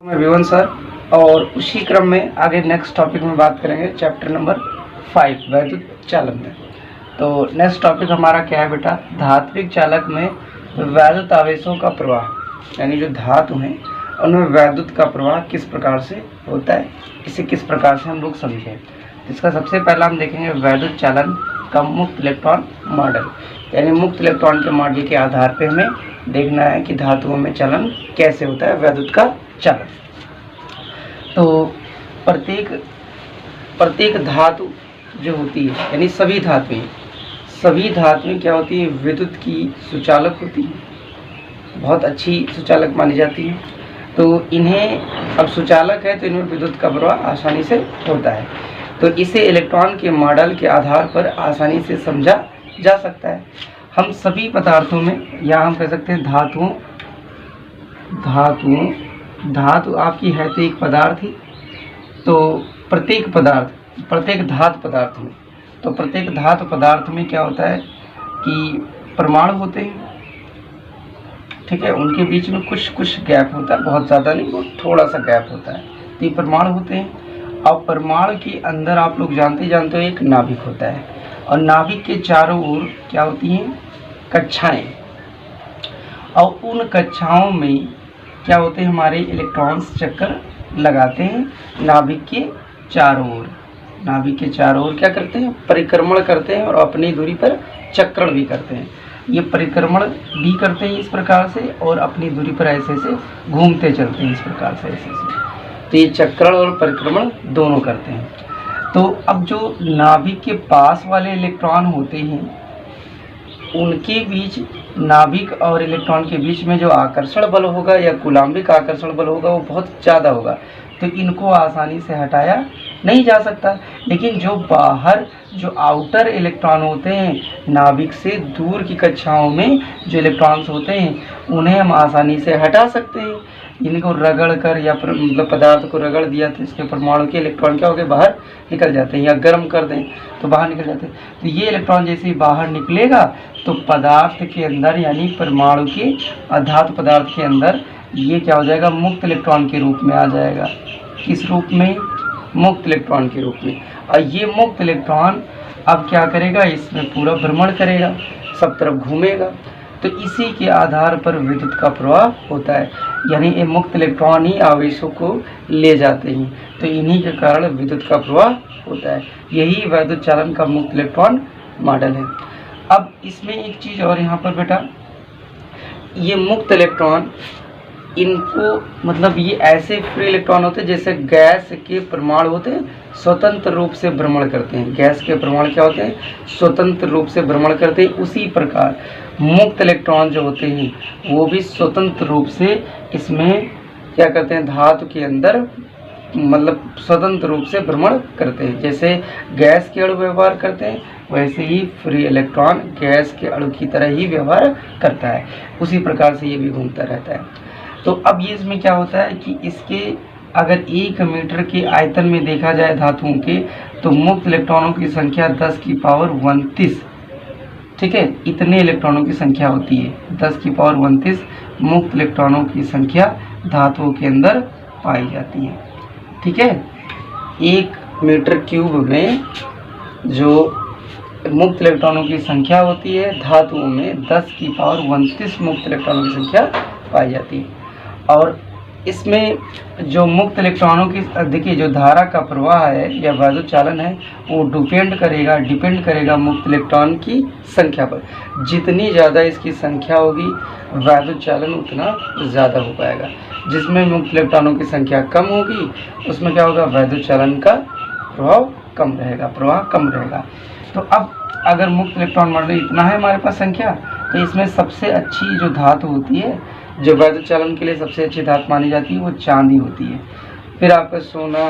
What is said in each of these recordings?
Vivian sir. और उसी क्रम में आगे नेक्स्ट टॉपिक में बात करेंगे चैप्टर नंबर 5 वैद्युत चालक में। तो नेक्स्ट टॉपिक हमारा क्या है बेटा, धात्विक चालक में वैद्युत आवेशों का प्रवाह, यानी जो धातु हैं उनमें वैद्युत का प्रवाह किस प्रकार से होता है, इसे किस प्रकार से हम लोग समझें। इसका सबसे पहला हम देखेंगे वैद्युत चालन का मुक्त इलेक्ट्रॉन मॉडल, यानी मुक्त इलेक्ट्रॉन के मॉडल के आधार पर हमें देखना है कि धातुओं में चलन कैसे होता है, वैद्युत का चालन। तो प्रत्येक धातु जो होती है, यानी सभी धातुएं क्या होती है, विद्युत की सुचालक होती है, बहुत अच्छी सुचालक मानी जाती है। तो इन्हें अब सुचालक है तो इनमें विद्युत का प्रवाह आसानी से होता है। तो इसे इलेक्ट्रॉन के मॉडल के आधार पर आसानी से समझा जा सकता है। हम सभी पदार्थों में, या हम कह सकते हैं धातु आपकी है तो एक पदार्थ ही, तो प्रत्येक धातु पदार्थ में क्या होता है कि परमाणु होते हैं, ठीक है। उनके बीच में कुछ गैप होता है, बहुत ज़्यादा नहीं, बहुत थोड़ा सा गैप होता है, तो ये परमाणु होते हैं। और परमाणु के अंदर आप लोग जानते हो एक नाभिक होता है, और नाभिक के चारों ओर क्या होती हैं, कक्षाएं, और उन कक्षाओं में क्या होते हैं, हमारे इलेक्ट्रॉन्स चक्कर लगाते हैं नाभिक के चारों ओर। नाभिक के चारों ओर क्या करते हैं, परिक्रमण करते हैं, और अपनी दूरी पर चक्रण भी करते हैं। ये परिक्रमण भी करते हैं इस प्रकार से, और अपनी दूरी पर ऐसे घूमते चलते हैं इस प्रकार से ऐसे। तो ये चक्रण और परिक्रमण दोनों करते हैं। तो अब जो नाभिक के पास वाले इलेक्ट्रॉन होते हैं, उनके बीच, नाभिक और इलेक्ट्रॉन के बीच में जो आकर्षण बल होगा या कूलाम्बिक आकर्षण बल होगा वो बहुत ज़्यादा होगा, तो इनको आसानी से हटाया नहीं जा सकता। लेकिन जो बाहर जो आउटर इलेक्ट्रॉन होते हैं, नाभिक से दूर की कक्षाओं में जो इलेक्ट्रॉन्स होते हैं, उन्हें हम आसानी से हटा सकते हैं। इनको रगड़ कर या मतलब पदार्थ को रगड़ दिया तो इसके परमाणु के इलेक्ट्रॉन क्या हो गए, बाहर निकल जाते हैं, या गर्म कर दें तो बाहर निकल जाते हैं। तो ये इलेक्ट्रॉन जैसे ही बाहर निकलेगा तो पदार्थ के अंदर, यानी परमाणु के धातु पदार्थ के अंदर ये क्या हो जाएगा, मुक्त इलेक्ट्रॉन के रूप में आ जाएगा। किस रूप में, मुक्त इलेक्ट्रॉन के रूप में। और ये मुक्त इलेक्ट्रॉन अब क्या करेगा, इसमें पूरा भ्रमण करेगा, सब तरफ घूमेगा। तो इसी के आधार पर विद्युत का प्रवाह होता है, यानी ये मुक्त इलेक्ट्रॉन ही आवेशों को ले जाते हैं, तो इन्हीं के कारण विद्युत का प्रवाह होता है। यही वैद्युत चालन का मुक्त इलेक्ट्रॉन मॉडल है। अब इसमें एक चीज़ और यहाँ पर बेटा, ये मुक्त इलेक्ट्रॉन, इनको मतलब ये ऐसे फ्री इलेक्ट्रॉन होते हैं जैसे गैस के परमाणु होते हैं, स्वतंत्र रूप से भ्रमण करते हैं। गैस के परमाणु क्या होते हैं, स्वतंत्र रूप से भ्रमण करते हैं। उसी प्रकार मुक्त इलेक्ट्रॉन जो होते हैं वो भी स्वतंत्र रूप से इसमें क्या करते हैं, धातु के अंदर मतलब स्वतंत्र रूप से भ्रमण करते हैं। जैसे गैस के अणु व्यवहार करते हैं, वैसे ही फ्री इलेक्ट्रॉन गैस के अणु की तरह ही व्यवहार करता है, उसी प्रकार से ये भी घूमता रहता है। तो अब ये इसमें क्या होता है कि इसके अगर 1 मीटर के आयतन में देखा जाए धातुओं के, तो मुक्त इलेक्ट्रॉनों की संख्या 10 की पावर 29, ठीक है, इतने इलेक्ट्रॉनों की संख्या होती है। 10 की पावर 29 मुक्त इलेक्ट्रॉनों की संख्या धातुओं के अंदर पाई जाती है, ठीक है। 1 मीटर क्यूब में जो मुक्त इलेक्ट्रॉनों की संख्या होती है धातुओं में 10 की पावर 29 मुक्त इलेक्ट्रॉनों की संख्या पाई जाती है। और इसमें जो मुक्त इलेक्ट्रॉनों की, देखिए जो धारा का प्रवाह है या वैद्युत चालन है, वो डिपेंड करेगा मुक्त इलेक्ट्रॉन की संख्या पर। जितनी ज़्यादा इसकी संख्या होगी वैद्युत चालन उतना ज़्यादा हो पाएगा। जिसमें मुक्त इलेक्ट्रॉनों की संख्या कम होगी उसमें क्या होगा, वैद्युत चालन का प्रभाव कम रहेगा। तो अब अगर मुक्त इलेक्ट्रॉन मॉडल इतना है हमारे पास संख्या, तो इसमें सबसे अच्छी जो धातु होती है, जो वैद्युत चालन के लिए सबसे अच्छी धातु मानी जाती है, वो चांदी होती है। फिर आपका सोना,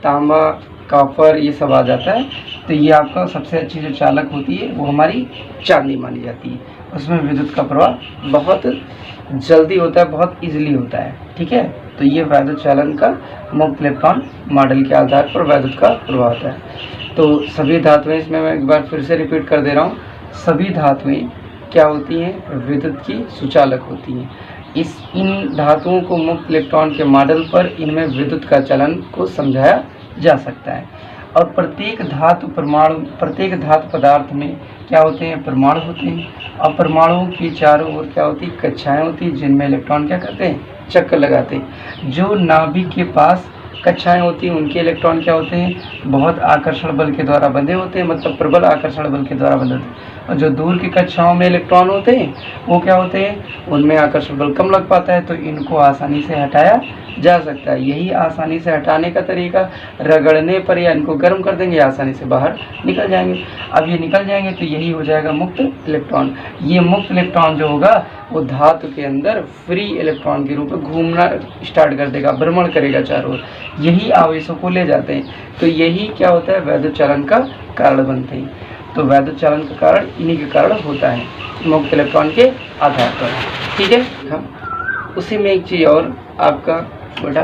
तांबा, कॉपर ये सब आ जाता है। तो ये आपका सबसे अच्छी जो चालक होती है वो हमारी चांदी मानी जाती है। उसमें विद्युत का प्रवाह बहुत जल्दी होता है, बहुत इजीली होता है, ठीक है। तो ये वैद्युत चालन का मुक्त इलेक्ट्रॉन मॉडल के आधार पर वैद्युत का प्रवाह होता है। तो सभी धातुएं, इसमें मैं एक बार फिर से रिपीट कर दे रहा हूँ, सभी धातुएं क्या होती हैं, विद्युत की सुचालक होती हैं। इन धातुओं को मुक्त इलेक्ट्रॉन के मॉडल पर इनमें विद्युत का चलन को समझाया जा सकता है। और प्रत्येक धातु पदार्थ में क्या होते हैं, परमाणु होते हैं। और परमाणुओं की चारों ओर क्या होती है, कक्षाएं होती हैं, जिनमें इलेक्ट्रॉन क्या करते हैं, चक्कर लगाते हैं। जो नाभिक के पास कक्षाएं होती हैं उनके इलेक्ट्रॉन क्या होते हैं, बहुत आकर्षण बल के द्वारा बंधे होते हैं, मतलब प्रबल आकर्षण बल के द्वारा बंधे होते हैं। और जो दूर की कक्षाओं में इलेक्ट्रॉन होते हैं वो क्या होते हैं, उनमें आकर्षण बल कम लग पाता है, तो इनको आसानी से हटाया जा सकता है। यही आसानी से हटाने का तरीका, रगड़ने पर या इनको गर्म कर देंगे, आसानी से बाहर निकल जाएंगे। अब ये निकल जाएंगे तो यही हो जाएगा मुक्त इलेक्ट्रॉन। ये मुक्त इलेक्ट्रॉन जो होगा वो धातु के अंदर फ्री इलेक्ट्रॉन के रूप में घूमना स्टार्ट कर देगा, भ्रमण करेगा चारों ओर, यही आवेशों को ले जाते हैं। तो यही क्या होता है, वैद्युत चालन का कारण बनते हैं। तो वैद्युत चालन का कारण इन्हीं के कारण होता है, मुक्त इलेक्ट्रॉन के आधार पर। ठीक है। हम उसी में एक चीज़ और आपका बेटा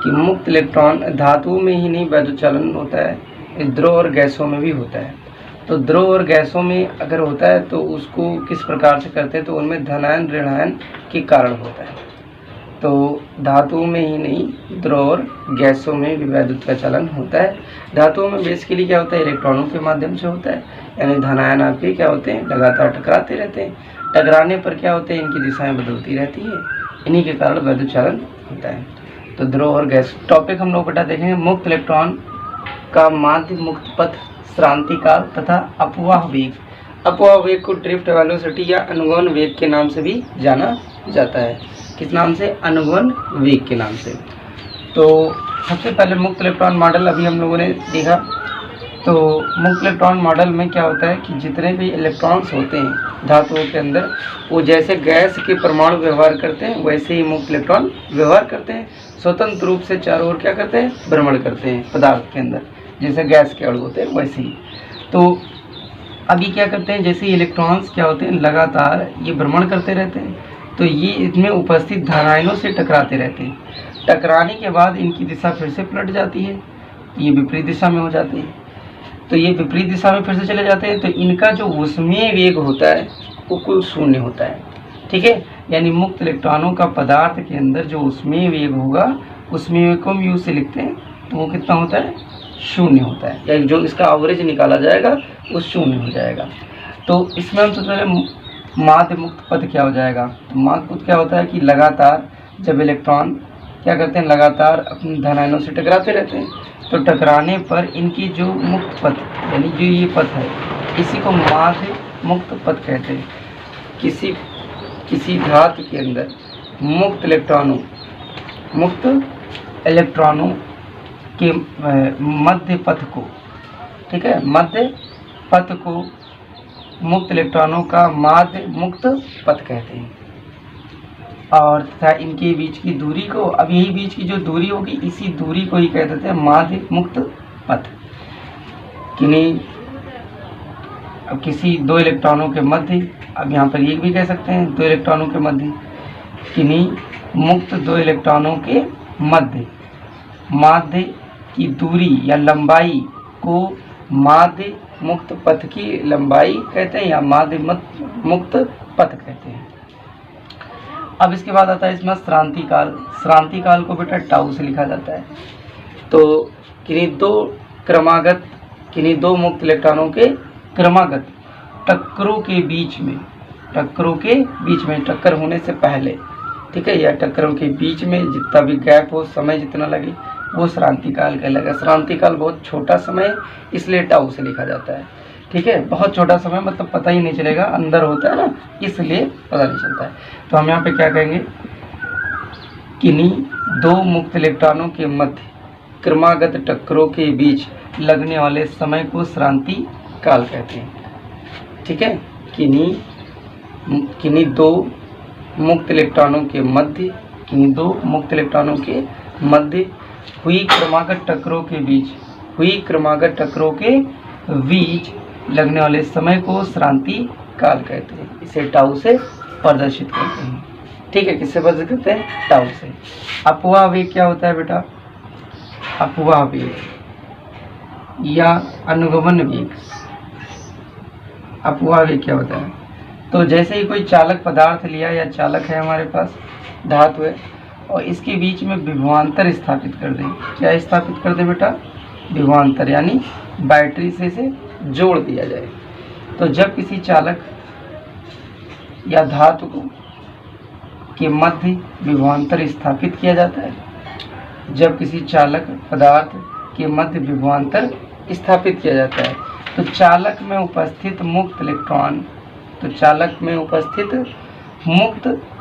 कि मुक्त इलेक्ट्रॉन धातुओं में ही नहीं वैद्युत चालन होता है, द्रव और गैसों में भी होता है। तो द्रव और गैसों में अगर होता है तो उसको किस प्रकार से करते हैं, तो उनमें धनायन ऋणायन के कारण होता है। तो धातुओं में ही नहीं, द्रव और गैसों में भी वैद्युत का चलन होता है। धातुओं में बेसिकली क्या होता है, इलेक्ट्रॉनों के माध्यम से होता है, यानी धनायन आपके क्या होते हैं, लगातार टकराते रहते हैं। टकराने पर क्या होते हैं, इनकी दिशाएं बदलती रहती है, इन्हीं के कारण वैद्युत चालन होता है। तो द्रव और गैस टॉपिक हम लोग बेटा देखेंगे। मुक्त इलेक्ट्रॉन का माध्य मुक्त पथ, श्रांति काल तथा अपवाह वेग। अपवाह वेग को ड्रिफ्ट वेलोसिटी या अनुगमन वेग के नाम से भी जाना जाता है। किस नाम से, अनुगमन वेग के नाम से। तो सबसे पहले मुक्त इलेक्ट्रॉन मॉडल अभी हम लोगों ने देखा। तो मुक्त इलेक्ट्रॉन मॉडल में क्या होता है कि जितने भी इलेक्ट्रॉन्स होते हैं धातुओं के अंदर, वो जैसे गैस के परमाणु व्यवहार करते हैं वैसे ही मुक्त इलेक्ट्रॉन व्यवहार करते हैं। स्वतंत्र रूप से चारों ओर क्या करते हैं, भ्रमण करते हैं पदार्थ के अंदर, जैसे गैस के अणु होते हैं वैसे ही। तो अभी क्या करते हैं, जैसे इलेक्ट्रॉन्स क्या होते हैं, लगातार ये भ्रमण करते रहते हैं, तो ये इसमें उपस्थित धाराओं से टकराते रहते हैं। टकराने के बाद इनकी दिशा फिर से पलट जाती है, ये विपरीत दिशा में हो जाती है। तो ये विपरीत दिशा में फिर से चले जाते हैं, तो इनका जो ऊष्मीय वेग होता है वो कुल शून्य होता है। ठीक है, यानी मुक्त इलेक्ट्रॉनों का पदार्थ के अंदर जो ऊष्मीय वेग होगा, ऊष्मीय वेग को हम यू से लिखते हैं, तो वो कितना होता है, शून्य होता है, या जो इसका एवरेज निकाला जाएगा वो शून्य हो जाएगा। तो इसमें हम सबसे पहले माध्य मुक्त पथ क्या हो जाएगा। तो माध्य मुक्त क्या होता है कि लगातार जब इलेक्ट्रॉन क्या करते हैं, लगातार अपने धनायनों से टकराते रहते हैं, तो टकराने पर इनकी जो मुक्त पथ, यानी जो ये पथ है, इसी को माध्य मुक्त पथ कहते हैं। किसी धातु के अंदर मुक्त इलेक्ट्रॉनों के मध्य पथ को, ठीक है, मध्य पथ को मुक्त इलेक्ट्रॉनों का माध्य मुक्त पथ कहते हैं। और तथा इनके बीच की दूरी को, अब यही बीच की जो दूरी होगी, इसी दूरी को ही कह देते हैं माध्य मुक्त पथ। अब किसी दो इलेक्ट्रॉनों के मध्य, अब यहाँ पर ये भी कह सकते हैं दो इलेक्ट्रॉनों के मध्य, किन्हीं मुक्त दो इलेक्ट्रॉनों के माध्य की दूरी या लंबाई को माध्य मुक्त पथ की लंबाई कहते हैं या माध्य मुक्त पथ कहते हैं। अब इसके बाद आता है इसमें श्रांति काल। श्रांति काल को बेटा टाउ से लिखा जाता है। तो किन्हीं दो मुक्त इलेक्ट्रॉनों के क्रमागत टक्करों के बीच में टक्कर होने से पहले, ठीक है, या टक्करों के बीच में जितना भी गैप हो, समय जितना लगे, वो श्रांति काल कहलाएगा। श्रांति काल बहुत छोटा समय, इसलिए टाउ से लिखा जाता है। ठीक है, बहुत छोटा समय मतलब पता ही नहीं चलेगा, अंदर होता है ना, इसलिए पता नहीं चलता है। तो हम यहाँ पे क्या कहेंगे, किन्हीं दो मुक्त इलेक्ट्रॉनों के मध्य क्रमागत टक्करों के बीच लगने वाले समय को श्रांति काल कहते हैं। ठीक है, किन्हीं दो मुक्त इलेक्ट्रॉनों के मध्य हुई क्रमागत टक्करों के बीच लगने वाले समय को श्रांति काल कहते हैं। इसे टाउ से प्रदर्शित करते हैं। ठीक है, किससे प्रदर्शित करते हैं, टाउ से। अपवाह वेग क्या होता है बेटा, अपवाह वेग या अनुगमन वेग। अपवाह वेग क्या होता है, तो तो जैसे ही कोई चालक पदार्थ लिया या चालक है हमारे पास, धातु है, और इसके बीच में विभवांतर स्थापित कर दें। क्या स्थापित कर दें बेटा? विभवांतर, यानी बैटरी से इसे जोड़ दिया जाए। तो जब किसी चालक या धातु को के मध्य विभवांतर स्थापित किया जाता है, जब किसी चालक पदार्थ के मध्य विभवांतर स्थापित किया जाता है, तो चालक में उपस्थित मुक्त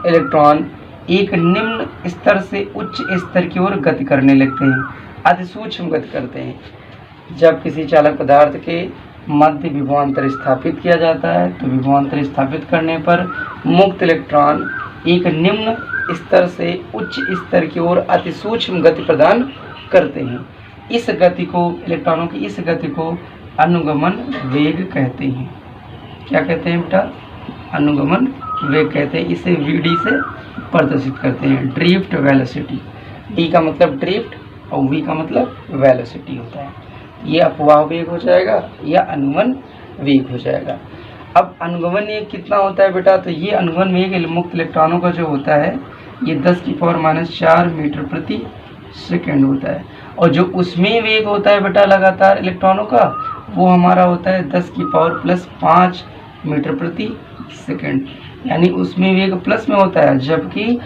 इलेक्ट्रॉन एक निम्न स्तर से उच्च स्तर की ओर गति करने लगते हैं, अतिसूक्ष्म गति करते हैं। जब किसी चालक पदार्थ के मध्य विभवांतर स्थापित किया जाता है, तो विभवांतर स्थापित करने पर मुक्त इलेक्ट्रॉन एक निम्न स्तर से उच्च स्तर की ओर अतिसूक्ष्म गति प्रदान करते हैं। इस गति को, इलेक्ट्रॉनों की इस गति को अनुगमन वेग कहते हैं। क्या कहते हैं बेटा? अनुगमन वेग कहते हैं। इसे Vd से प्रदर्शित करते हैं, ड्रिफ्ट वेलोसिटी। D का मतलब ड्रिफ्ट और V का मतलब वेलोसिटी होता है। ये अपवाह वेग हो जाएगा या अनुगमन वेग हो जाएगा। अब अनुगमन वेग कितना होता है बेटा? तो ये अनुगमन वेग मुक्त इलेक्ट्रॉनों का जो होता है, ये 10⁻⁴ मीटर प्रति सेकेंड होता है, और जो उसमें वेग होता है बेटा लगातार इलेक्ट्रॉनों का, वो हमारा होता है 10⁻5 मीटर प्रति सेकेंड, यानी उसमें वेग प्लस में होता है, जबकि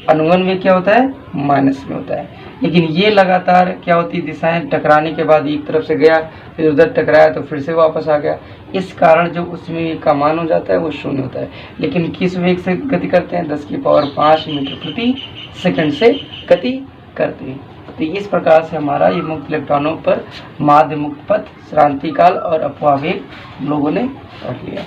अनुगमन वेग क्या होता है? माइनस में होता है। लेकिन ये लगातार क्या होती है, दिशाएं टकराने के बाद एक तरफ से गया, फिर उधर टकराया तो फिर से वापस आ गया, इस कारण जो उसमें वेग का मान हो जाता है वो 0 होता है। लेकिन किस वेग से गति करते हैं? 10⁻5 मीटर प्रति सेकंड से गति करते हैं। तो इस प्रकार से हमारा ये मुक्त इलेक्ट्रॉनों पर माध्य मुक्त पथ, श्रांति काल और अपवाह वेग हम लोगों ने पढ़ लिया।